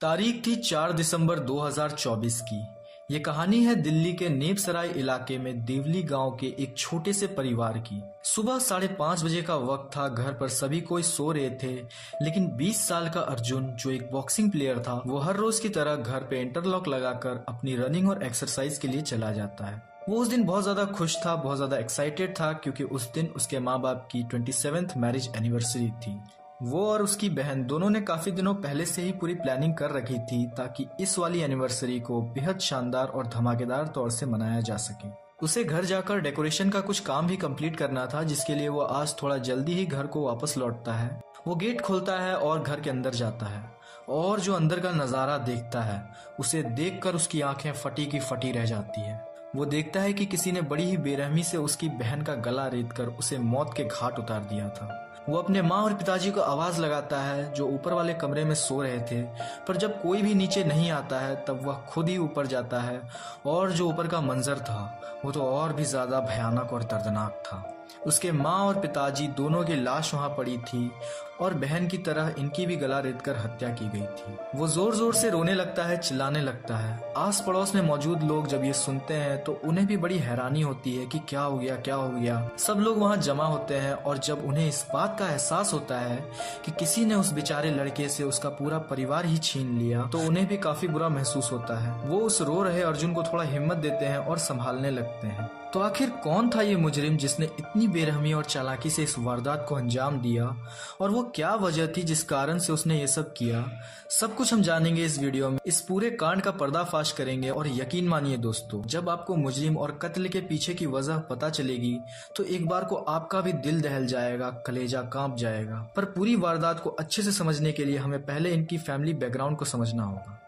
तारीख थी 4 दिसंबर 2024 की। ये कहानी है दिल्ली के नेपसराय इलाके में देवली गांव के एक छोटे से परिवार की। सुबह 5:30 बजे का वक्त था। घर पर सभी कोई सो रहे थे, लेकिन 20 साल का अर्जुन, जो एक बॉक्सिंग प्लेयर था, वो हर रोज की तरह घर पे इंटरलॉक लगाकर अपनी रनिंग और एक्सरसाइज के लिए चला जाता है। वो उस दिन बहुत ज्यादा खुश था, बहुत ज्यादा एक्साइटेड था, क्योंकि उस दिन उसके माँ बाप की 27th मैरिज एनिवर्सरी थी। वो और उसकी बहन दोनों ने काफी दिनों पहले से ही पूरी प्लानिंग कर रखी थी ताकि इस वाली एनिवर्सरी को बेहद शानदार और धमाकेदार तौर से मनाया जा सके। उसे घर जाकर डेकोरेशन का कुछ काम भी कंप्लीट करना था, जिसके लिए वो आज थोड़ा जल्दी ही घर को वापस लौटता है। वो गेट खोलता है और घर के अंदर जाता है, और जो अंदर का नजारा देखता है उसे देखकर उसकी आंखें फटी की फटी रह जाती है। वो देखता है कि किसी ने बड़ी ही बेरहमी से उसकी बहन का गला रेतकर उसे मौत के घाट उतार दिया था। वो अपने माँ और पिताजी को आवाज लगाता है, जो ऊपर वाले कमरे में सो रहे थे, पर जब कोई भी नीचे नहीं आता है तब वह खुद ही ऊपर जाता है। और जो ऊपर का मंजर था वो तो और भी ज्यादा भयानक और दर्दनाक था। उसके माँ और पिताजी दोनों की लाश वहां पड़ी थी, और बहन की तरह इनकी भी गला रेतकर हत्या की गई थी। वो जोर जोर से रोने लगता है, चिल्लाने लगता है। आस पड़ोस में मौजूद लोग जब ये सुनते हैं तो उन्हें भी बड़ी हैरानी होती है कि क्या हो गया, क्या हो गया। सब लोग वहां जमा होते हैं, और जब उन्हें इस बात का एहसास होता है कि किसी ने उस बेचारे लड़के से उसका पूरा परिवार ही छीन लिया, तो उन्हें भी काफी बुरा महसूस होता है। वो उस रो रहे अर्जुन को थोड़ा हिम्मत देते हैं और संभालने लगते हैं। तो आखिर कौन था ये मुजरिम जिसने इतनी बेरहमी और चालाकी से इस वारदात को अंजाम दिया, और वो क्या वजह थी जिस कारण से उसने ये सब किया? सब कुछ हम जानेंगे इस वीडियो में। इस पूरे कांड का पर्दाफाश करेंगे, और यकीन मानिए दोस्तों, जब आपको मुजरिम और कत्ल के पीछे की वजह पता चलेगी तो एक बार को आपका भी दिल दहल जाएगा, कलेजा कांप जाएगा। पर पूरी वारदात को अच्छे से समझने के लिए हमें पहले इनकी फैमिली बैकग्राउंड को समझना होगा।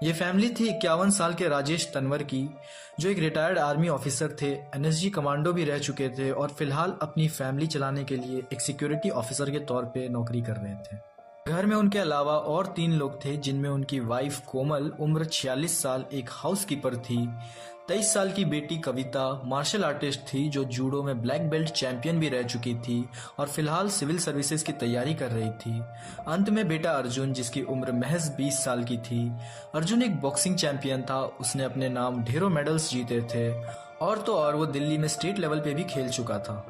ये फैमिली थी 51 साल के राजेश तंवर की, जो एक रिटायर्ड आर्मी ऑफिसर थे, एनएसजी कमांडो भी रह चुके थे, और फिलहाल अपनी फैमिली चलाने के लिए एक सिक्योरिटी ऑफिसर के तौर पे नौकरी कर रहे थे। घर में उनके अलावा और 3 लोग थे, जिनमें उनकी वाइफ कोमल, उम्र 46 साल, एक हाउसकीपर थी। 23 साल की बेटी कविता मार्शल आर्टिस्ट थी, जो जूडो में ब्लैक बेल्ट चैंपियन भी रह चुकी थी और फिलहाल सिविल सर्विसेज की तैयारी कर रही थी। अंत में बेटा अर्जुन, जिसकी उम्र महज 20 साल की थी। अर्जुन एक बॉक्सिंग चैंपियन था, उसने अपने नाम ढेरों मेडल्स जीते थे, और तो और वो दिल्ली में स्टेट लेवल पे भी खेल चुका था।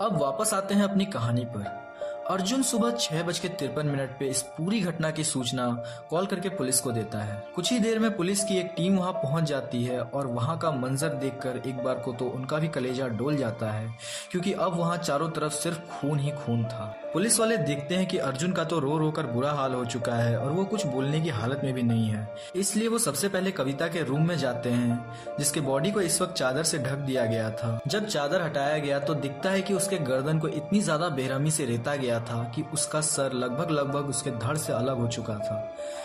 अब वापस आते हैं अपनी कहानी पर। अर्जुन सुबह 6:53 पे इस पूरी घटना की सूचना कॉल करके पुलिस को देता है। कुछ ही देर में पुलिस की एक टीम वहां पहुंच जाती है, और वहां का मंजर देखकर एक बार को तो उनका भी कलेजा डोल जाता है, क्योंकि अब वहां चारों तरफ सिर्फ खून ही खून था। पुलिस वाले देखते हैं कि अर्जुन का तो रो रो कर बुरा हाल हो चुका है, और वो कुछ बोलने की हालत में भी नहीं है। इसलिए वो सबसे पहले कविता के रूम में जाते हैं, जिसके बॉडी को इस वक्त चादर से ढक दिया गया था। जब चादर हटाया गया तो दिखता है कि उसके गर्दन को इतनी ज्यादा बेरहमी से रेता गया था कि उसका सर लगभग उसके धड़ से अलग हो चुका था।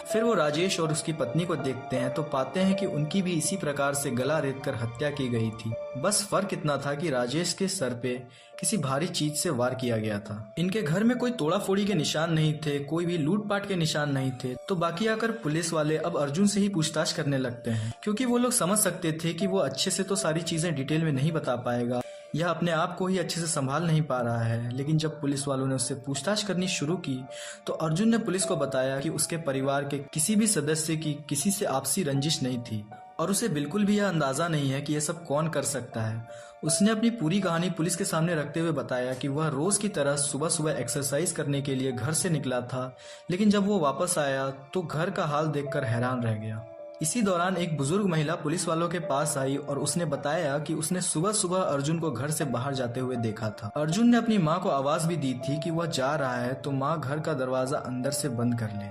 फिर वो राजेश और उसकी पत्नी को देखते हैं तो पाते हैं कि उनकी भी इसी प्रकार से गला रेतकर हत्या की गई थी। बस फर्क इतना था कि राजेश के सर पे किसी भारी चीज से वार किया गया था। इनके घर में कोई तोड़ाफोड़ी के निशान नहीं थे, कोई भी लूटपाट के निशान नहीं थे। तो बाकी आकर पुलिस वाले अब अर्जुन से ही पूछताछ करने लगते हैं, क्योंकि वो लोग समझ सकते थे कि वो अच्छे से तो सारी चीजें डिटेल में नहीं बता पाएगा, यह अपने आप को ही अच्छे से संभाल नहीं पा रहा है। लेकिन जब पुलिस वालों ने उससे पूछताछ करनी शुरू की तो अर्जुन ने पुलिस को बताया कि उसके परिवार के किसी भी सदस्य की किसी से आपसी रंजिश नहीं थी, और उसे बिल्कुल भी यह अंदाजा नहीं है कि यह सब कौन कर सकता है। उसने अपनी पूरी कहानी पुलिस के सामने रखते हुए बताया कि वह रोज की तरह सुबह सुबह एक्सरसाइज करने के लिए घर से निकला था, लेकिन जब वो वापस आया तो घर का हाल देखकर हैरान रह गया। इसी दौरान एक बुजुर्ग महिला पुलिस वालों के पास आई, और उसने बताया कि उसने सुबह सुबह अर्जुन को घर से बाहर जाते हुए देखा था। अर्जुन ने अपनी माँ को आवाज भी दी थी कि वह जा रहा है, तो माँ घर का दरवाजा अंदर से बंद कर ले।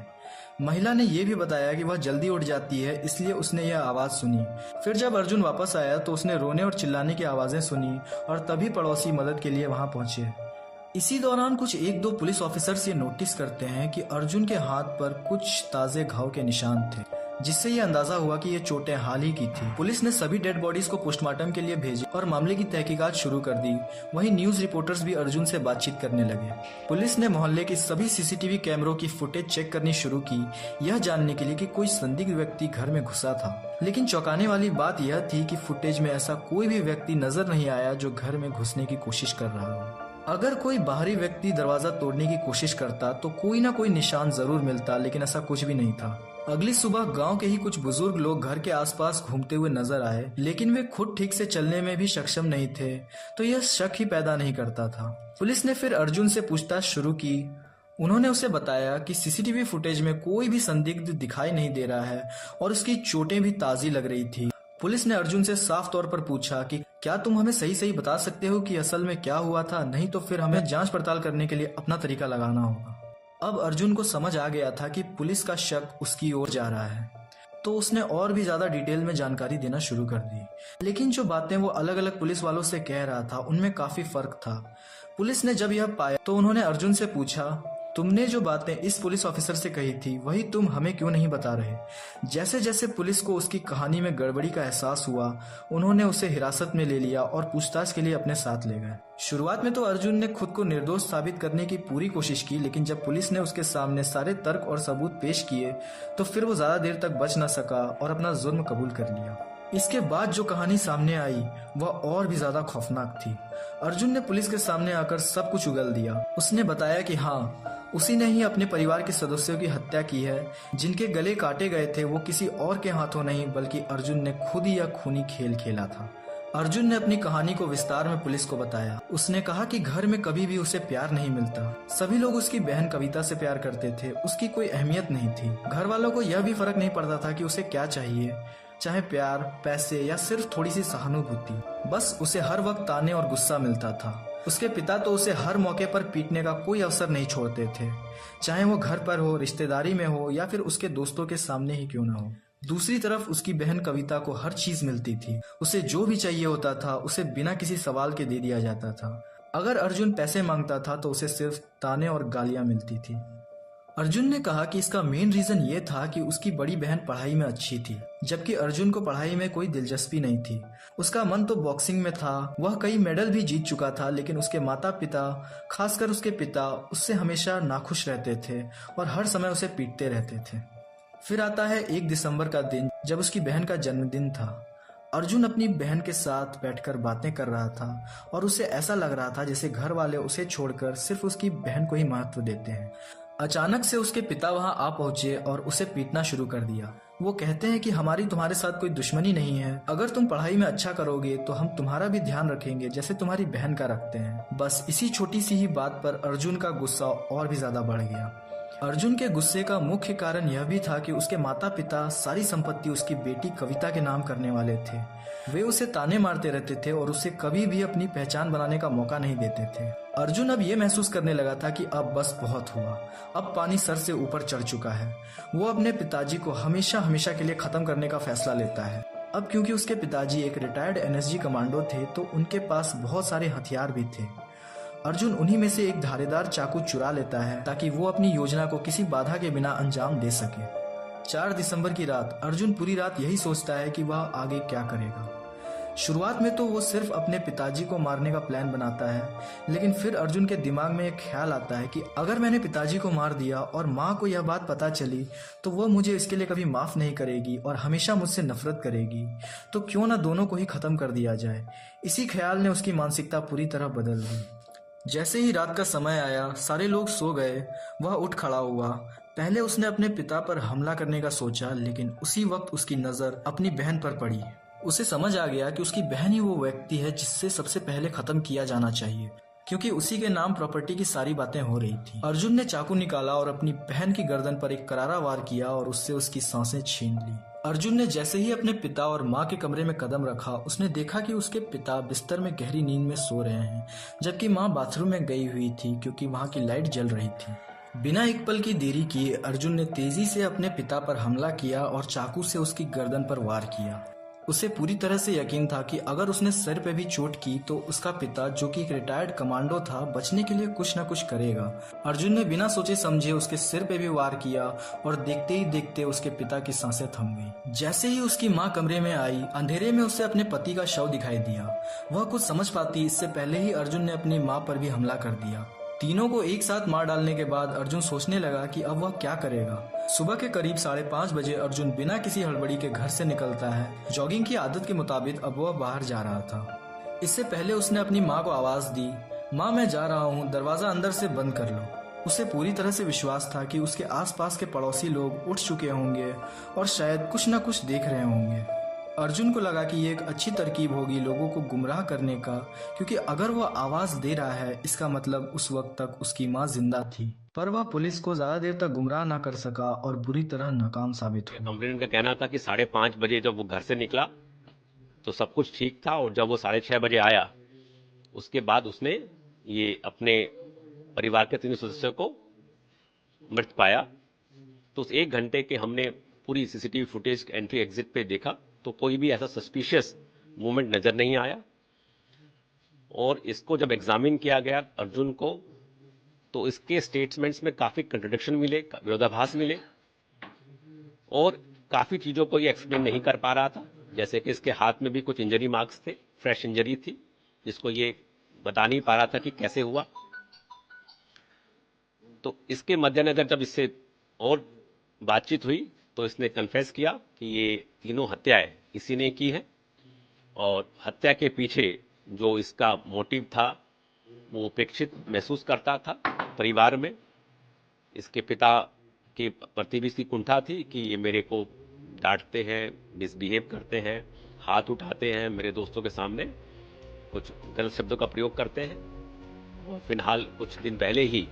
महिला ने यह भी बताया कि वह जल्दी उठ जाती है, इसलिए उसने यह आवाज सुनी। फिर जब अर्जुन वापस आया तो उसने रोने और चिल्लाने की आवाजें सुनी, और तभी पड़ोसी मदद के लिए वहां पहुंचे। इसी दौरान कुछ 1-2 पुलिस ऑफिसर्स ये नोटिस करते हैं कि अर्जुन के हाथ पर कुछ ताजे घाव के निशान थे, जिससे ये अंदाजा हुआ कि ये चोटें हाल ही की थी। पुलिस ने सभी डेड बॉडीज को पोस्टमार्टम के लिए भेजी और मामले की तहकीकात शुरू कर दी। वहीं न्यूज रिपोर्टर्स भी अर्जुन से बातचीत करने लगे। पुलिस ने मोहल्ले की सभी सीसीटीवी कैमरों की फुटेज चेक करनी शुरू की, यह जानने के लिए कि कोई संदिग्ध व्यक्ति घर में घुसा था। लेकिन चौंकाने वाली बात यह थी कि फुटेज में ऐसा कोई भी व्यक्ति नजर नहीं आया जो घर में घुसने की कोशिश कर रहा हो। अगर कोई बाहरी व्यक्ति दरवाजा तोड़ने की कोशिश करता तो कोई ना कोई निशान जरूर मिलता, लेकिन ऐसा कुछ भी नहीं था। अगली सुबह गांव के ही कुछ बुजुर्ग लोग घर के आसपास घूमते हुए नजर आए, लेकिन वे खुद ठीक से चलने में भी सक्षम नहीं थे, तो यह शक ही पैदा नहीं करता था। पुलिस ने फिर अर्जुन से पूछताछ शुरू की। उन्होंने उसे बताया कि सीसीटीवी फुटेज में कोई भी संदिग्ध दिखाई नहीं दे रहा है और उसकी चोटें भी ताजी लग रही थी। पुलिस ने अर्जुन से साफ तौर पर पूछा कि क्या तुम हमें सही सही बता सकते हो कि असल में क्या हुआ था, नहीं तो फिर हमें जांच पड़ताल करने के लिए अपना तरीका लगाना होगा। अब अर्जुन को समझ आ गया था कि पुलिस का शक उसकी ओर जा रहा है, तो उसने और भी ज्यादा डिटेल में जानकारी देना शुरू कर दी। लेकिन जो बातें वो अलग अलग पुलिस वालों से कह रहा था उनमें काफी फर्क था। पुलिस ने जब यह पाया तो उन्होंने अर्जुन से पूछा, तुमने जो बातें इस पुलिस ऑफिसर से कही थी वही तुम हमें क्यों नहीं बता रहे? जैसे जैसे पुलिस को उसकी कहानी में गड़बड़ी का एहसास हुआ, उन्होंने उसे हिरासत में ले लिया और पूछताछ के लिए अपने साथ ले गए। शुरुआत में तो अर्जुन ने खुद को निर्दोष साबित करने की पूरी कोशिश की, लेकिन जब पुलिस ने उसके सामने सारे तर्क और सबूत पेश किए तो फिर वो ज्यादा देर तक बच न सका और अपना जुर्म कबूल कर लिया। इसके बाद जो कहानी सामने आई वह और भी ज्यादा खौफनाक थी। अर्जुन ने पुलिस के सामने आकर सब कुछ उगल दिया। उसने बताया कि हाँ, उसी ने ही अपने परिवार के सदस्यों की हत्या की है। जिनके गले काटे गए थे वो किसी और के हाथों नहीं बल्कि अर्जुन ने खुद ही यह खूनी खेल खेला था। अर्जुन ने अपनी कहानी को विस्तार में पुलिस को बताया। उसने कहा कि घर में कभी भी उसे प्यार नहीं मिलता। सभी लोग उसकी बहन कविता से प्यार करते थे, उसकी कोई अहमियत नहीं थी। घर वालों को यह भी फर्क नहीं पड़ता था कि उसे क्या चाहिए, चाहे प्यार, पैसे या सिर्फ थोड़ी सी सहानुभूति। बस उसे हर वक्त ताने और गुस्सा मिलता था। उसके पिता तो उसे हर मौके पर पीटने का कोई अवसर नहीं छोड़ते थे, चाहे वो घर पर हो, रिश्तेदारी में हो या फिर उसके दोस्तों के सामने ही क्यों ना हो। दूसरी तरफ उसकी बहन कविता को हर चीज मिलती थी। उसे जो भी चाहिए होता था उसे बिना किसी सवाल के दे दिया जाता था। अगर अर्जुन पैसे मांगता था तो उसे सिर्फ ताने और गालियां मिलती थी। अर्जुन ने कहा कि इसका मेन रीजन ये था कि उसकी बड़ी बहन पढ़ाई में अच्छी थी, जबकि अर्जुन को पढ़ाई में कोई दिलचस्पी नहीं थी। उसका मन तो बॉक्सिंग में था, वह कई मेडल भी जीत चुका था, लेकिन उसके माता पिता, खासकर उसके पिता, उससे हमेशा नाखुश रहते थे और हर समय उसे पीटते रहते थे। फिर आता है 1 दिसंबर का दिन, जब उसकी बहन का जन्मदिन था। अर्जुन अपनी बहन के साथ बैठकर बातें कर रहा था और उसे ऐसा लग रहा था जैसे घर वाले उसे छोड़कर सिर्फ उसकी बहन को ही महत्व देते हैं। अचानक से उसके पिता वहां आ पहुंचे और उसे पीटना शुरू कर दिया। वो कहते हैं कि हमारी तुम्हारे साथ कोई दुश्मनी नहीं है, अगर तुम पढ़ाई में अच्छा करोगे तो हम तुम्हारा भी ध्यान रखेंगे जैसे तुम्हारी बहन का रखते हैं। बस इसी छोटी सी ही बात पर अर्जुन का गुस्सा और भी ज्यादा बढ़ गया। अर्जुन के गुस्से का मुख्य कारण यह भी था कि उसके माता पिता सारी संपत्ति उसकी बेटी कविता के नाम करने वाले थे। वे उसे ताने मारते रहते थे और उसे कभी भी अपनी पहचान बनाने का मौका नहीं देते थे। अर्जुन अब ये महसूस करने लगा था कि अब बस बहुत हुआ, अब पानी सर से ऊपर चढ़ चुका है। वो अपने पिताजी को हमेशा हमेशा के लिए खत्म करने का फैसला लेता है। अब क्योंकि उसके पिताजी एक रिटायर्ड एनएसजी कमांडो थे तो उनके पास बहुत सारे हथियार भी थे। अर्जुन उन्हीं में से एक धारीदार चाकू चुरा लेता है ताकि वो अपनी योजना को किसी बाधा के बिना अंजाम दे सके। 4 दिसंबर की रात अर्जुन पूरी रात यही सोचता है कि वह आगे क्या करेगा। शुरुआत में तो वो सिर्फ अपने पिताजी को मारने का प्लान बनाता है, लेकिन फिर अर्जुन के दिमाग में एक ख्याल आता है कि अगर मैंने पिताजी को मार दिया और माँ को यह बात पता चली तो वह मुझे इसके लिए कभी माफ नहीं करेगी और हमेशा मुझसे नफरत करेगी, तो क्यों ना दोनों को ही खत्म कर दिया जाए। इसी ख्याल ने उसकी मानसिकता पूरी तरह बदल दी। जैसे ही रात का समय आया, सारे लोग सो गए, वह उठ खड़ा हुआ। पहले उसने अपने पिता पर हमला करने का सोचा, लेकिन उसी वक्त उसकी नजर अपनी बहन पर पड़ी। उसे समझ आ गया कि उसकी बहन ही वो व्यक्ति है जिससे सबसे पहले खत्म किया जाना चाहिए, क्योंकि उसी के नाम प्रॉपर्टी की सारी बातें हो रही थी। अर्जुन ने चाकू निकाला और अपनी बहन की गर्दन पर एक करारा वार किया और उससे उसकी सांसें छीन ली। अर्जुन ने जैसे ही अपने पिता और माँ के कमरे में कदम रखा, उसने देखा कि उसके पिता बिस्तर में गहरी नींद में सो रहे हैं, जबकि माँ बाथरूम में गई हुई थी क्योंकि वहाँ की लाइट जल रही थी। बिना एक पल की देरी किए अर्जुन ने तेजी से अपने पिता पर हमला किया और चाकू से उसकी गर्दन पर वार किया। उसे पूरी तरह से यकीन था कि अगर उसने सिर पे भी चोट की तो उसका पिता, जो कि एक रिटायर्ड कमांडो था, बचने के लिए कुछ न कुछ करेगा। अर्जुन ने बिना सोचे समझे उसके सिर पे भी वार किया और देखते ही देखते उसके पिता की सांसें थम गई। जैसे ही उसकी माँ कमरे में आई, अंधेरे में उसे अपने पति का शव दिखाई दिया। वह कुछ समझ पाती इससे पहले ही अर्जुन ने अपनी माँ पर भी हमला कर दिया। तीनों को एक साथ मार डालने के बाद अर्जुन सोचने लगा कि अब वह क्या करेगा। सुबह के करीब 5:30 बजे अर्जुन बिना किसी हड़बड़ी के घर से निकलता है। जॉगिंग की आदत के मुताबिक अब वह बाहर जा रहा था। इससे पहले उसने अपनी माँ को आवाज दी, माँ मैं जा रहा हूँ, दरवाजा अंदर से बंद कर लो। उसे पूरी तरह से विश्वास था कि उसके आसपास के पड़ोसी लोग उठ चुके होंगे और शायद कुछ न कुछ देख रहे होंगे। अर्जुन को लगा कि ये एक अच्छी तरकीब होगी लोगों को गुमराह करने का, क्योंकि अगर वह आवाज दे रहा है इसका मतलब उस वक्त तक उसकी माँ जिंदा थी। पर वह पुलिस को ज्यादा देर तक गुमराह न कर सका और बुरी तरह नाकाम साबित हुआ। कंप्लेनेंट का कहना था कि 5:30 बजे जब वो घर से निकला तो सब कुछ ठीक था, और जब वो 6:30 बजे आया उसके बाद उसने ये अपने परिवार के 3 सदस्यों को मृत पाया। तो उस 1 घंटे के हमने पूरी सीसीटीवी फुटेज एंट्री एग्जिट पे देखा तो कोई भी ऐसा सस्पिशियस मूवमेंट नजर नहीं आया। और इसको जब एग्जामिन किया गया अर्जुन को, तो इसके स्टेटमेंट्स में काफी कंट्रडिक्शन मिले, विरोधाभास मिले, और काफी चीजों को ये एक्सप्लेन नहीं कर पा रहा था। जैसे कि इसके हाथ में भी कुछ इंजरी मार्क्स थे, फ्रेश इंजरी थी, जिसको ये बता नहीं पा रहा था कि कैसे हुआ। तो इसके मद्देनजर जब इससे और बातचीत हुई तो इसने कन्फेस किया कि ये तीनों हत्याएं इसी ने की है, और हत्या के पीछे जो इसका मोटिव था वो उपेक्षित महसूस करता था परिवार में। इसके पिता के प्रति भी इसकी कुंठा थी कि ये मेरे को डांटते हैं, मिसबिहेव करते हैं, हाथ उठाते हैं, मेरे दोस्तों के सामने कुछ गलत शब्दों का प्रयोग करते हैं। और फिलहाल कुछ दिन पहले ही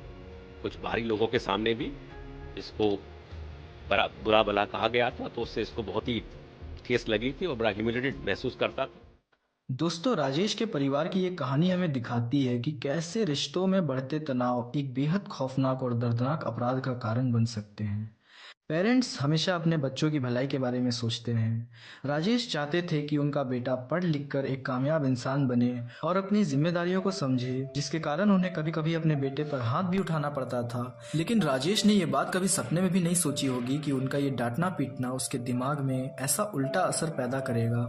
कुछ बाहरी लोगों के सामने भी इसको बुरा भला कहा गया था, तो उससे इसको बहुत ही ठेस लगी थी और बड़ा ह्यूमिलेटेड महसूस करता था। दोस्तों, राजेश के परिवार की ये कहानी हमें दिखाती है कि कैसे रिश्तों में बढ़ते तनाव एक बेहद खौफनाक और दर्दनाक अपराध का कारण बन सकते हैं। पेरेंट्स हमेशा अपने बच्चों की भलाई के बारे में सोचते हैं। राजेश चाहते थे कि उनका बेटा पढ़ लिख कर एक कामयाब इंसान बने और अपनी जिम्मेदारियों को समझे, जिसके कारण उन्हें कभी कभी अपने बेटे पर हाथ भी उठाना पड़ता था। लेकिन राजेश ने ये बात कभी सपने में भी नहीं सोची होगी कि उनका ये डांटना पीटना उसके दिमाग में ऐसा उल्टा असर पैदा करेगा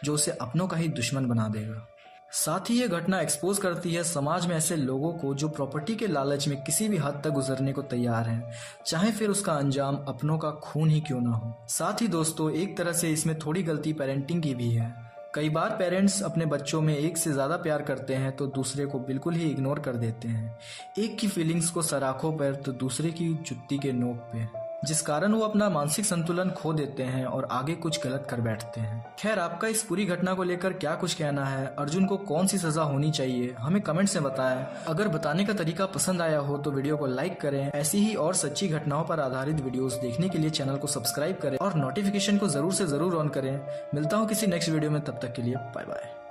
जो उसे अपनों का ही दुश्मन बना देगा। साथ ही ये घटना एक्सपोज करती है समाज में ऐसे लोगों को जो प्रॉपर्टी के लालच में किसी भी हद तक गुजरने को तैयार हैं, चाहे फिर उसका अंजाम अपनों का खून ही क्यों ना हो। साथ ही दोस्तों, एक तरह से इसमें थोड़ी गलती पेरेंटिंग की भी है। कई बार पेरेंट्स अपने बच्चों में एक से ज्यादा प्यार करते हैं तो दूसरे को बिल्कुल ही इग्नोर कर देते हैं। एक की फीलिंग्स को सराखों पर तो दूसरे की जुत्ती के नोक पे, जिस कारण वो अपना मानसिक संतुलन खो देते हैं और आगे कुछ गलत कर बैठते हैं। खैर, आपका इस पूरी घटना को लेकर क्या कुछ कहना है? अर्जुन को कौन सी सजा होनी चाहिए? हमें कमेंट में बताएं। अगर बताने का तरीका पसंद आया हो तो वीडियो को लाइक करें। ऐसी ही और सच्ची घटनाओं पर आधारित वीडियोस देखने के लिए चैनल को सब्सक्राइब करें और नोटिफिकेशन को जरूर से जरूर ऑन करें। मिलता हूँ किसी नेक्स्ट वीडियो में, तब तक के लिए बाय बाय।